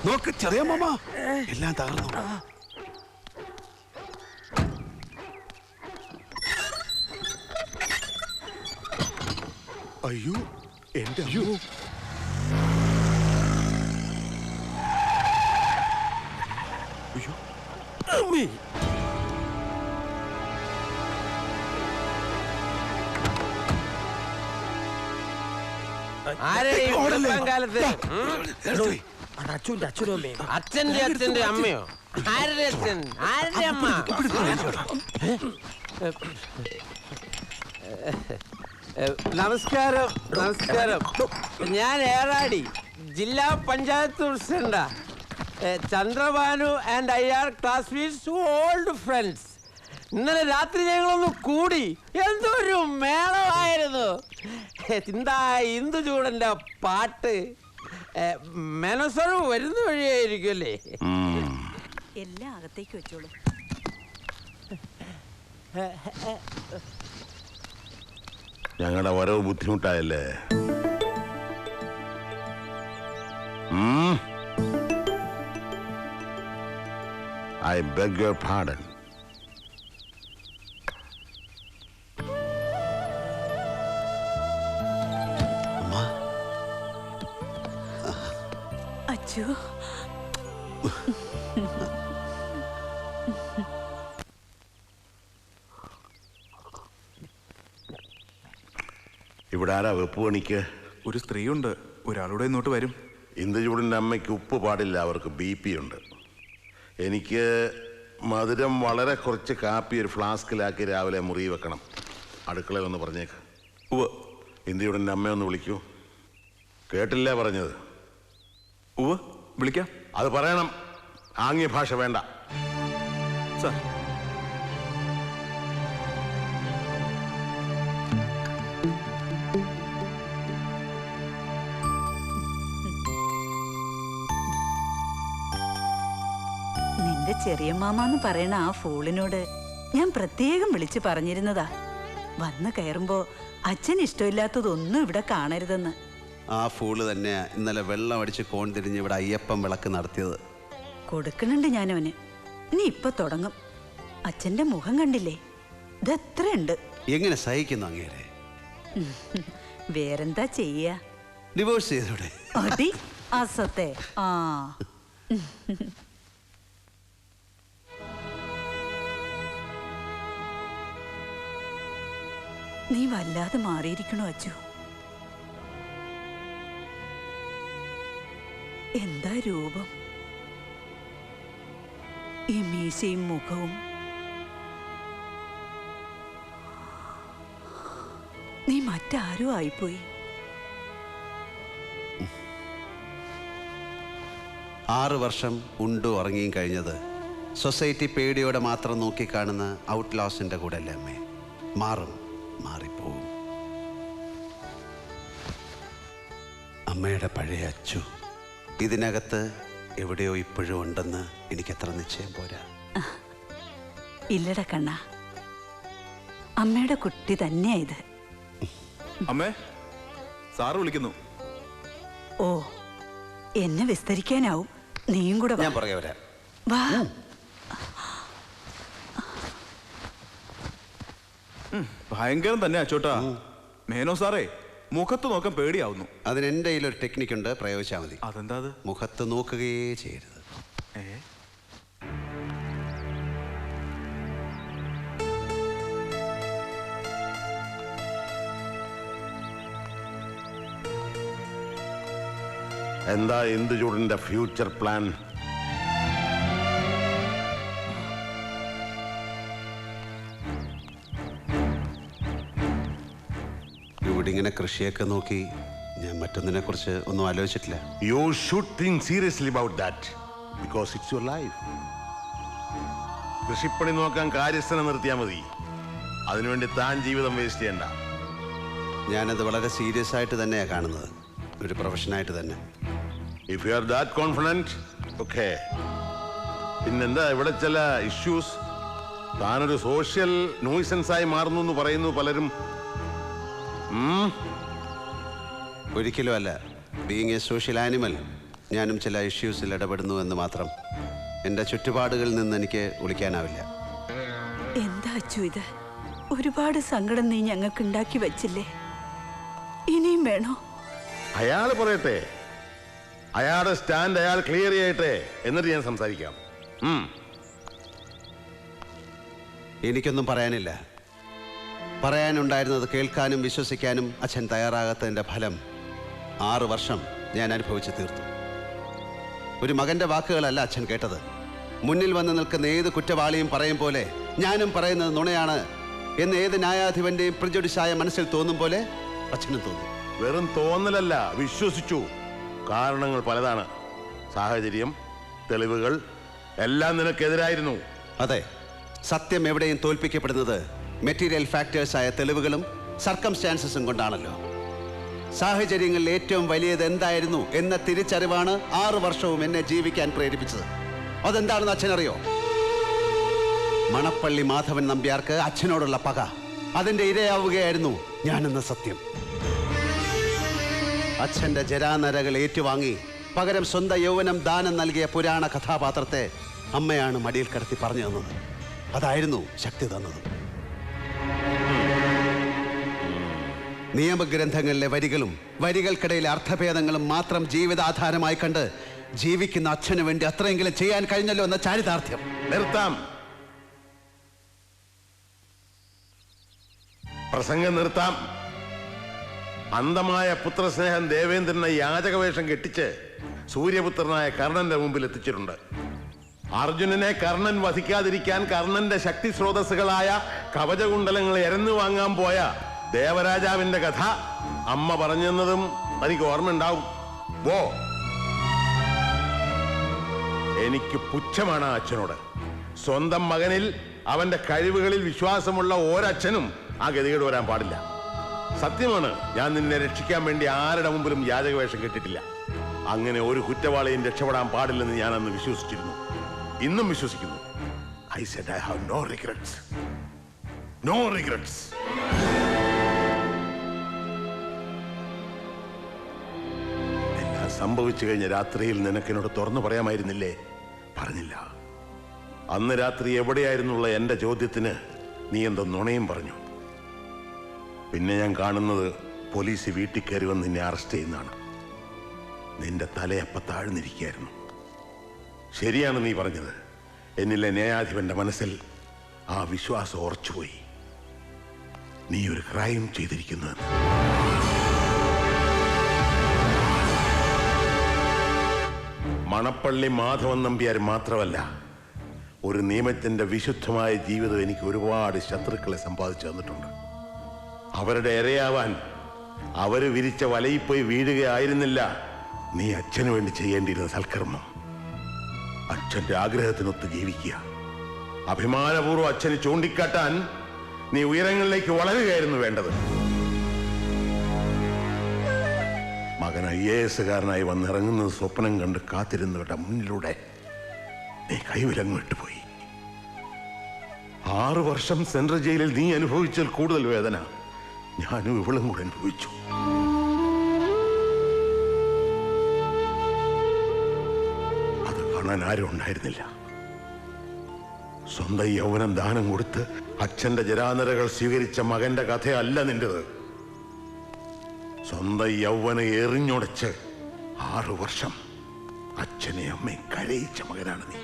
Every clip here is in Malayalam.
നോക്ക് ചെറിയ മാമ, എല്ലാം തകർന്നു. അയ്യോ എന്റെ അയ്യോ, അയ്യോ അച്ഛന്റെ അച്ഛന്റെ അമ്മയോ? ആരുടെ അച്ഛൻ? ആരുടെ അമ്മ? നമസ്കാരം, നമസ്കാരം. ഞാൻ ഏറാടി ജില്ലാ പഞ്ചായത്ത് പ്രസിഡന്റാ. Chandrabhanu and I are classmates, old friends. ഇന്നലെ രാത്രി ഞങ്ങളൊന്ന് കൂടി, എന്തൊരു മേളമായിരുന്നു. ചിന്താ ഇന്ദുചൂടന്റെ പാട്ട്. മനസ്സറ് വരുന്ന വഴിയായിരിക്കും അല്ലേ? എല്ലാം അകത്തേക്ക് വെച്ചോളൂ. ഞങ്ങളുടെ വരവ് ബുദ്ധിമുട്ടായല്ലേ? I beg your pardon. അച്ഛോ, ഇവിടെ ആരാ വെപ്പ് പണിക്ക്? ഒരു സ്ത്രീയുണ്ട്, ഒരാളൂടെ ഇങ്ങോട്ട് വരും. ഇന്ദുചൂടൻ്റെ അമ്മയ്ക്ക് ഉപ്പ് പാടില്ല, അവർക്ക് BP ഉണ്ട്. എനിക്ക് മധുരം വളരെ കുറച്ച് കാപ്പി ഒരു ഫ്ലാസ്കിലാക്കി രാവിലെ മുറി വെക്കണം. അടുക്കളയിൽ ഒന്ന് പറഞ്ഞേക്ക്. ഇന്ദുചൂടൻ്റെ അമ്മയൊന്ന് വിളിക്കൂ. കേട്ടില്ല പറഞ്ഞത്? വിളിക്കാം. അത് പറയണം, ആംഗ്യ ഭാഷ വേണ്ട. സാർ, നിന്റെ ചെറിയ മാമാന്ന് പറയണ ആ ഫൂളിനോട് ഞാൻ പ്രത്യേകം വിളിച്ചു പറഞ്ഞിരുന്നതാ, വന്ന് കയറുമ്പോ അച്ഛൻ ഇഷ്ടമില്ലാത്തതൊന്നും ഇവിടെ കാണരുതെന്ന്. ആ ഫൂള് തന്നെയാ ഇന്നലെ വെള്ളം അടിച്ച് കോൺ തിരിഞ്ഞ് ഇവിടെ അയ്യപ്പൻ വിളക്ക് നടത്തിയത്. കൊടുക്കണുണ്ട് ഞാനവന്. നീ ഇപ്പൊ തുടങ്ങും. അച്ഛന്റെ മുഖം കണ്ടില്ലേ, ഇതെത്രയുണ്ട്. എങ്ങനെ സഹിക്കുന്നു അങ്ങേരെ? വേറെന്താ ചെയ്യാ, ഡിവോഴ്സ് ചെയ്തൂടെ? അടി അസത്തെ. ആ നീ വല്ലാതെ മാറിയിരിക്കണോ അച്ചു? എന്താ രൂപം, ഈ മീശയും മുഖവും. നീ മറ്റാരോ ആയിപ്പോയി. 6 വർഷം ഉണ്ടു ഉറങ്ങിയും കഴിഞ്ഞത് സൊസൈറ്റി പേടിയോടെ മാത്രം നോക്കിക്കാണുന്ന ഔട്ട്ലാസിന്റെ കൂടെ അല്ലേ അമ്മേ? മാറും, മാറിപ്പോവും. അമ്മയുടെ പഴയ അച്ചു ഇതിനകത്ത് എവിടെയോ ഇപ്പോഴും ഉണ്ടെന്ന് എനിക്കത്ര നിശ്ചയം പോരാ. ഇല്ലട കണ്ണ, അമ്മയുടെ കുട്ടി തന്നെയാ ഇത്. അമ്മേ, സാറ് വിളിക്കുന്നു. ഓ, എന്നെ വിസ്തരിക്കാനാവും. നീയും കൂടെ ഞാൻ പുറകെ വരാം. വാ. ഭയങ്കരം തന്നെ അച്ചോട്ടാ. മേനോ സാറേ, മുഖത്ത് നോക്കാൻ പേടിയാവുന്നു. അതിന് എൻ്റെ കയ്യിലൊരു ടെക്നിക്കുണ്ട്, പ്രയോഗിച്ചാൽ മതി. അതെന്താ അത്? മുഖത്ത് നോക്കുകയേ ചെയ്യരുത്. എന്താ ഇന്ദുചൂടൻ്റെ ഫ്യൂച്ചർ പ്ലാൻ? ഇവിടെ ഇങ്ങനെ കൃഷിയൊക്കെ നോക്കി ഞാൻ മറ്റൊന്നിനെ കുറിച്ച് ഒന്നും ആലോചിച്ചിട്ടില്ല. You should think seriously about that because it's your life. കൃഷിപ്പണി നോക്കാൻ കാര്യസ്ഥനെ നിർത്തിയാൽ മതി. അതിനുവേണ്ടി താൻ ജീവിതം വേസ്റ്റ് ചെയ്യണ്ട. ഞാനത് വളരെ സീരിയസ് ആയിട്ട് തന്നെയാണ് കാണുന്നത്, ഒരു പ്രൊഫഷനായിട്ട് തന്നെ. If you are that confident, okay. പിന്നെന്താ ഇവിടെ ചില ഇഷ്യൂസ്. താനൊരു സോഷ്യൽ നോയ്സൻസായി മാറുന്നു എന്ന് പറയുന്നു പലരും. ഒരിക്കലും അല്ല. ബീയിങ് എ സോഷ്യൽ ആനിമൽ ഞാനും ചില ഇഷ്യൂസിൽ ഇടപെടുന്നു എന്ന് മാത്രം. എൻ്റെ ചുറ്റുപാടുകളിൽ നിന്ന് എനിക്ക് ഒളിക്കാനാവില്ല. എന്താ അച്ചു ഇത്? ഒരുപാട് സങ്കടം നീ ഞങ്ങൾക്ക് ഉണ്ടാക്കി വച്ചില്ലേ? ഇനിയും വേണോ? അയാൾ പറയട്ടെ, അയാളുടെ സ്റ്റാൻഡ് അയാൾ ക്ലിയർ ചെയ്യട്ടെ, എന്നിട്ട് ഞാൻ സംസാരിക്കാം. എനിക്കൊന്നും പറയാനില്ല. പറയാനുണ്ടായിരുന്നത് കേൾക്കാനും വിശ്വസിക്കാനും അച്ഛൻ തയ്യാറാകാത്തതിൻ്റെ ഫലം 6 വർഷം ഞാൻ അനുഭവിച്ച് തീർത്തു. ഒരു മകൻ്റെ വാക്കുകളല്ല അച്ഛൻ കേട്ടത്. മുന്നിൽ വന്ന് നിൽക്കുന്ന ഏത് കുറ്റവാളിയും പറയും പോലെ ഞാനും പറയുന്നത് നുണയാണ് എന്ന് ഏത് ന്യായാധിപന്റെയും പ്രിജുഡിസായ മനസ്സിൽ തോന്നും പോലെ അച്ഛനും തോന്നി. വെറും തോന്നലല്ല, വിശ്വസിച്ചു. കാരണങ്ങൾ പലതാണ്. സാഹചര്യം, തെളിവുകൾ എല്ലാം നിനക്കെതിരായിരുന്നു. അതെ, സത്യം എവിടെയും തോൽപ്പിക്കപ്പെടുന്നത് മെറ്റീരിയൽ ഫാക്ടേഴ്സായ തെളിവുകളും സർക്കംസ്റ്റാൻസസും കൊണ്ടാണല്ലോ. സാഹചര്യങ്ങളിൽ ഏറ്റവും വലിയത് എന്തായിരുന്നു എന്ന തിരിച്ചറിവാണ് 6 വർഷവും എന്നെ ജീവിക്കാൻ പ്രേരിപ്പിച്ചത്. അതെന്താണെന്ന് അച്ഛനറിയോ? മണപ്പള്ളി മാധവൻ നമ്പ്യാർക്ക് അച്ഛനോടുള്ള പക, അതിന്റെ ഇരയാവുകയായിരുന്നു ഞാനെന്ന സത്യം. അച്ഛന്റെ ജരാനരകൾ ഏറ്റുവാങ്ങി പകരം സ്വന്തം യൗവനം ദാനം നൽകിയ പുരാണ കഥാപാത്രത്തെ അമ്മയാണ് മടിയിൽ കിടത്തി പറഞ്ഞു തന്നത്. അതായിരുന്നു ശക്തി തന്നത്. നിയമഗ്രന്ഥങ്ങളിലെ വരികളും വരികൾക്കിടയിലെ അർത്ഥഭേദങ്ങളും മാത്രം ജീവിതാധാരമായി കണ്ട് ജീവിക്കുന്ന അച്ഛന് വേണ്ടി അത്രയെങ്കിലും ചെയ്യാൻ കഴിഞ്ഞല്ലോ എന്ന ചാരിതാർത്ഥ്യം. നിർത്താം, പ്രസംഗം നിർത്താം. അന്ധമായ പുത്രസ്നേഹം ദേവേന്ദ്രനെ യാചകവേഷം കെട്ടിച്ച് സൂര്യപുത്രനായ കർണന്റെ മുമ്പിൽ എത്തിച്ചിട്ടുണ്ട്. അർജുനനെ കർണൻ വധിക്കാതിരിക്കാൻ കർണന്റെ ശക്തി സ്രോതസ്സുകളായ കവചകുണ്ടലങ്ങൾ എരന്നു വാങ്ങാൻ പോയ ദേവരാജാവിന്റെ കഥ അമ്മ പറഞ്ഞെന്നതും എനിക്ക് ഓർമ്മയുണ്ടാവും. വോ, എനിക്ക് പുച്ഛമാണ് അച്ഛനോട്. സ്വന്തം മകനിൽ അവന്റെ കഴിവുകളിൽ വിശ്വാസമുള്ള ഒരച്ഛനും ആ ഗതികേട് വരാൻ പാടില്ല. സത്യമാണ്, ഞാൻ നിന്നെ രക്ഷിക്കാൻ വേണ്ടി ആരുടെ മുമ്പിലും യാചകവേഷം കെട്ടിട്ടില്ല. അങ്ങനെ ഒരു കുറ്റവാളിയും രക്ഷപ്പെടാൻ പാടില്ലെന്ന് ഞാൻ അന്ന് വിശ്വസിച്ചിരുന്നു, ഇന്നും വിശ്വസിക്കുന്നു. I said I have no regrets. No regrets. എല്ലാം സംഭവിച്ചു കഴിഞ്ഞ രാത്രിയിൽ നിനക്കെന്നോട് തുറന്നു പറയാമായിരുന്നില്ലേ? പറഞ്ഞില്ല. അന്ന് രാത്രി എവിടെയായിരുന്നുള്ള എന്റെ ചോദ്യത്തിന് നീ എന്തോ നുണയും പറഞ്ഞു. പിന്നെ ഞാൻ കാണുന്നത് പോലീസ് വീട്ടിൽ കയറി വന്ന് നിന്നെ അറസ്റ്റ് ചെയ്യുന്നതാണ്. നിന്റെ തലയപ്പ താഴ്ന്നിരിക്കുകയായിരുന്നു. ശരിയാണ് നീ പറഞ്ഞത്. എന്നിലെ ന്യായാധിപന്റെ മനസ്സിൽ ആ വിശ്വാസം ഉറച്ചുപോയി. നീ ഒരു ക്രൈം ചെയ്തിരിക്കുന്നു. മണപ്പള്ളി മാധവൻ നമ്പ്യാർ മാത്രമല്ല, ഒരു നിയമത്തിന്റെ വിശുദ്ധമായ ജീവിതം എനിക്ക് ഒരുപാട് ശത്രുക്കളെ സമ്പാദിച്ചു തന്നിട്ടുണ്ട്. അവരുടെ ഇരയാവാൻ അവര് വിരിച്ച വലയിൽ പോയി വീഴുകയായിരുന്നില്ല നീ അച്ഛന് വേണ്ടി ചെയ്യേണ്ടിയിരുന്ന സൽക്കർമ്മം. അച്ഛന്റെ ആഗ്രഹത്തിനൊത്ത് ജീവിക്കുക. അഭിമാനപൂർവ്വം അച്ഛന് ചൂണ്ടിക്കാട്ടാൻ നീ ഉയരങ്ങളിലേക്ക് വളരുകയായിരുന്നു വേണ്ടത്. മകൻ IAS-കാരനായി വന്നിറങ്ങുന്നത് സ്വപ്നം കണ്ട് കാത്തിരുന്നവരുടെ മുന്നിലൂടെ നീ കൈവിലങ്ങ് വിട്ടുപോയി. 6 വർഷം സെൻട്രൽ ജയിലിൽ നീ അനുഭവിച്ചാൽ കൂടുതൽ വേദന ഞാനും ഇവളും കൂടെ അനുഭവിച്ചു. അത് കാണാൻ ആരും ഉണ്ടായിരുന്നില്ല. സ്വന്തം യൗവനം ദാനം കൊടുത്ത് അച്ഛന്റെ ജരാനരകൾ സ്വീകരിച്ച മകന്റെ കഥയല്ല നിന്റേത്. സ്വന്തം യൗവനം എറിഞ്ഞുടച്ച് 6 വർഷം അച്ഛനെ അമ്മയെ കരയിച്ച മകനാണ് നീ.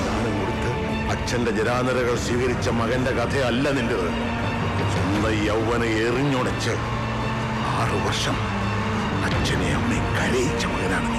ദാനം കൊടുത്ത് അച്ഛന്റെ ജരാനരകൾ സ്വീകരിച്ച മകന്റെ കഥയല്ല നിന്റേത്. സ്വന്തം യൗവനം എറിഞ്ഞുടച്ച് 6 വർഷം അച്ഛനെ അമ്മയെ കരയിച്ച മകനാണ് നീ.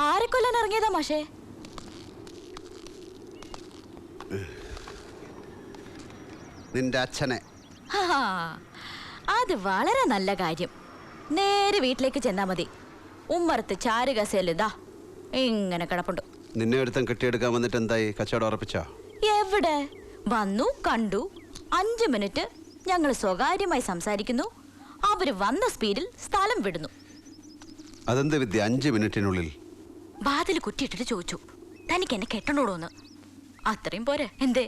ആരെ കൊല്ലാൻ ഇറങ്ങിയതാ മാഷേ? നിന്റെ അച്ഛനെ. അത് വളരെ നല്ല കാര്യം. നേരെ വീട്ടിലേക്ക് ചെന്നാ മതി. ഉമ്മറത്ത് ചാരുകസേലിതാ ഇങ്ങനെ കിടപ്പുണ്ട്. നിന്നെ ഒരുത്തം കെട്ടിയെടുക്കാൻ വന്നിട്ട് എന്തായി? കച്ചവടം ഉറപ്പിച്ചോ? എവിടെ? വന്നു, കണ്ടു, 5 മിനിറ്റ് ഞങ്ങൾ സ്വകാര്യമായി സംസാരിക്കുന്നു. അവര് വന്ന സ്പീഡിൽ സ്ഥലം വിടുന്നു. അതെന്ത് വിദ്യ? 5 മിനിറ്റിനുള്ളിൽ? വാതിൽ കുറ്റിയിട്ടിട്ട് ചോദിച്ചു, തനിക്ക് എന്നെ കെട്ടണോടോന്ന്. അത്രയും പോരെ? എന്തേ?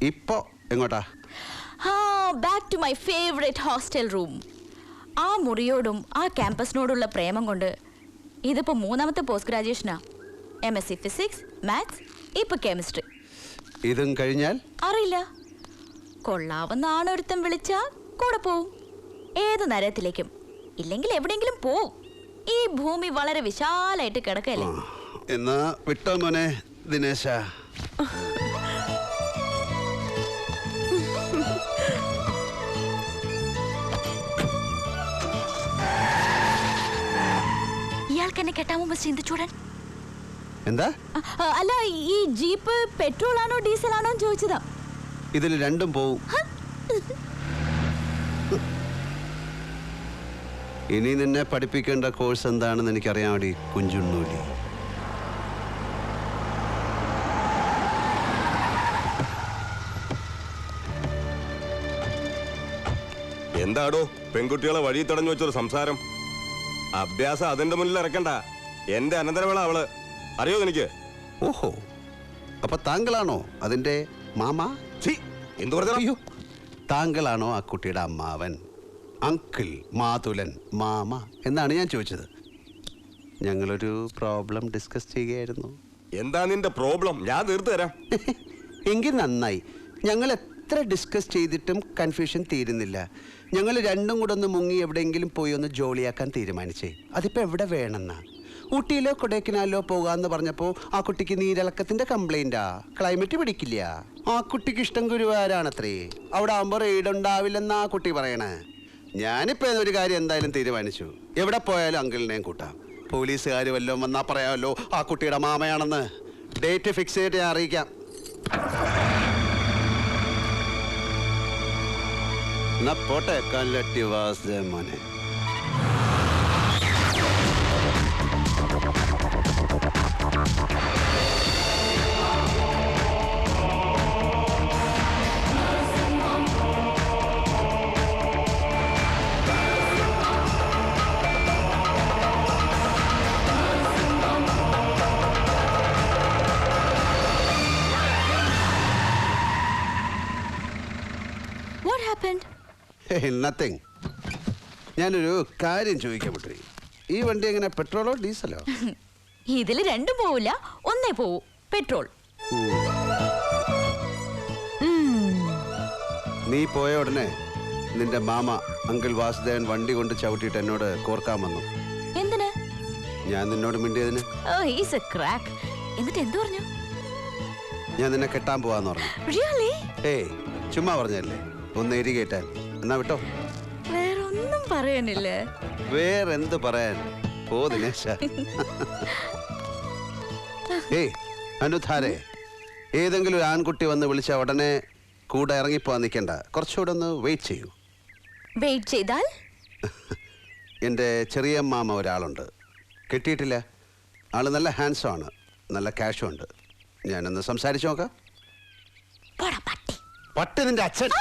ഇപ്പോ എങ്ങോട്ടാ? Back to my favourite hostel room. ആ മുറിയോടും ആ ക്യാമ്പസിനോടുള്ള പ്രേമം കൊണ്ട് ഇതിപ്പോ 3ാമത്തെ പോസ്റ്റ് ഗ്രാജുവേഷനാ. MSc ഫിസിക്സ്, മാത്സ്, ഇപ്പൊ കെമിസ്ട്രി. ഇതും കഴിഞ്ഞാൽ അറിയില്ല. കൊള്ളാവുന്ന ആണൊരുത്തം വിളിച്ചാ കൂടെ പോവും. ഏത് നരകത്തിലേക്കും, ഇല്ലെങ്കിൽ എവിടെയെങ്കിലും പോവും. ഈ ഭൂമി വളരെ വിശാലായിട്ട് കിടക്കല്ലേ. എന്നാ വിട്ടോ മോനെ ദിനേശ. ഇയാൾക്ക് എന്നെ കെട്ടാമോ മിസ്റ്റർ ചിന്തിച്ചൂടൻ? എന്താ? അല്ല, ഈ ജീപ്പ് പെട്രോൾ ആണോ ഡീസൽ ആണോ എന്ന് ചോദിച്ചതാ. ഇതിൽ രണ്ടും പോവും. ഇനി നിന്നെ പഠിപ്പിക്കേണ്ട കോഴ്സ് എന്താണെന്ന് എനിക്കറിയാമടി കുഞ്ചുണ്ണൂലി. എന്താടോ പെൺകുട്ടികളെ വഴി തടഞ്ഞു വെച്ചൊരു സംസാരം? അഭ്യാസം അതിന്റെ മുന്നിൽ ഇറക്കണ്ട. എന്റെ അനന്തരവള അവള്, അറിയോ എനിക്ക്? ഓഹോ, അപ്പൊ താങ്കളാണോ അതിന്റെ മാമ? എന്തു പറഞ്ഞു? താങ്കളാണോ ആ കുട്ടിയുടെ അമ്മാവൻ? അങ്കിൾ, മാതുലൻ, മാമ എന്നാണ് ഞാൻ ചോദിച്ചത്. ഞങ്ങളൊരു പ്രോബ്ലം ഡിസ്കസ് ചെയ്യുകയായിരുന്നു. എന്താ നിന്റെ പ്രോബ്ലം? ഞാൻ തീർത്തു തരാം. എങ്കിൽ നന്നായി. ഞങ്ങൾ എത്ര ഡിസ്കസ് ചെയ്തിട്ടും കൺഫ്യൂഷൻ തീരുന്നില്ല. ഞങ്ങൾ രണ്ടും കൂടെ ഒന്ന് മുങ്ങി എവിടെയെങ്കിലും പോയി ഒന്ന് ജോളിയാക്കാൻ തീരുമാനിച്ചേ. അതിപ്പോൾ എവിടെ വേണമെന്നാ? ഊട്ടിയിലോ കൊടൈക്കനാലിലോ പോകാമെന്ന് പറഞ്ഞപ്പോൾ ആ കുട്ടിക്ക് നീരിളക്കത്തിൻ്റെ കംപ്ലൈൻറ്റാ. ക്ലൈമറ്റ് പിടിക്കില്ല. ആ കുട്ടിക്ക് ഇഷ്ടം ഗുരുവായൂരാണത്രേ. അവിടെ ആകുമ്പോൾ റെയ്ഡ് ഉണ്ടാവില്ലെന്നാ ആ കുട്ടി പറയണേ. ഞാനിപ്പോൾ ഒരു കാര്യം എന്തായാലും തീരുമാനിച്ചു. എവിടെ പോയാലും അങ്കിളിനെയും കൂട്ടാം. പോലീസുകാർ വല്ലതും വന്നാൽ പറയാമല്ലോ ആ കുട്ടിയുടെ മാമയാണെന്ന്. ഡേറ്റ് ഫിക്സ് ചെയ്തിട്ട് ഞാൻ അറിയിക്കാം. എന്നാ പോട്ടെ കല്ലട്ടി വാസുദേവ മോനെ. What happened? നത്തിങ്. ഞാനൊരു കാര്യം ചോദിക്കാൻ പറ്റേ. ഈ വണ്ടി എങ്ങനെ, പെട്രോളോ ഡീസലോ? ഇതിൽ രണ്ടും പോവില്ല, ഒന്നേ പോവൂ, പെട്രോൾ. നീ പോയ ഉടനെ നിന്റെ മാമ അങ്കിൾ വാസുദേവൻ വണ്ടി കൊണ്ട് ചവിട്ടിയിട്ട് എന്നോട് കോർക്കാൻ വന്നു. എന്തിന്? ഞാൻ നിന്നോട് മിണ്ടിയതിന്. Oh, he's a crack. എന്നിട്ട് എന്തു പറഞ്ഞു? ഞാൻ നിന്നെ കെട്ടാൻ പോവാന്ന് പറഞ്ഞു. Really? ഏയ് ചുമ്മാ പറഞ്ഞല്ലേ, ഒന്ന് എരികേറ്റാൻ. എന്നാ വിട്ടോ. വേറൊന്നും പറയാനില്ലേ? വേറെന്ത് പറയാൻ? ഓ ദിനേശ. ഏയ് അനുധാരെ, ഏതെങ്കിലും ഒരു ആൺകുട്ടി വന്ന് വിളിച്ച ഉടനെ കൂടെ ഇറങ്ങിപ്പോവാൻ നിൽക്കണ്ട. കുറച്ചുകൂടെ ഒന്ന് വെയിറ്റ് ചെയ്യൂ. വെയിറ്റ് ചെയ്താൽ? എൻ്റെ ചെറിയ മാമ ഒരാളുണ്ട്, കെട്ടിയിട്ടില്ല. ആള് നല്ല ഹാൻഡ്സം ആണ്, നല്ല ക്യാഷും ഉണ്ട്. ഞാനൊന്ന് സംസാരിച്ചു നോക്കാം. പോടാ പട്ടി. പട്ടി നിന്റെ അച്ഛൻ.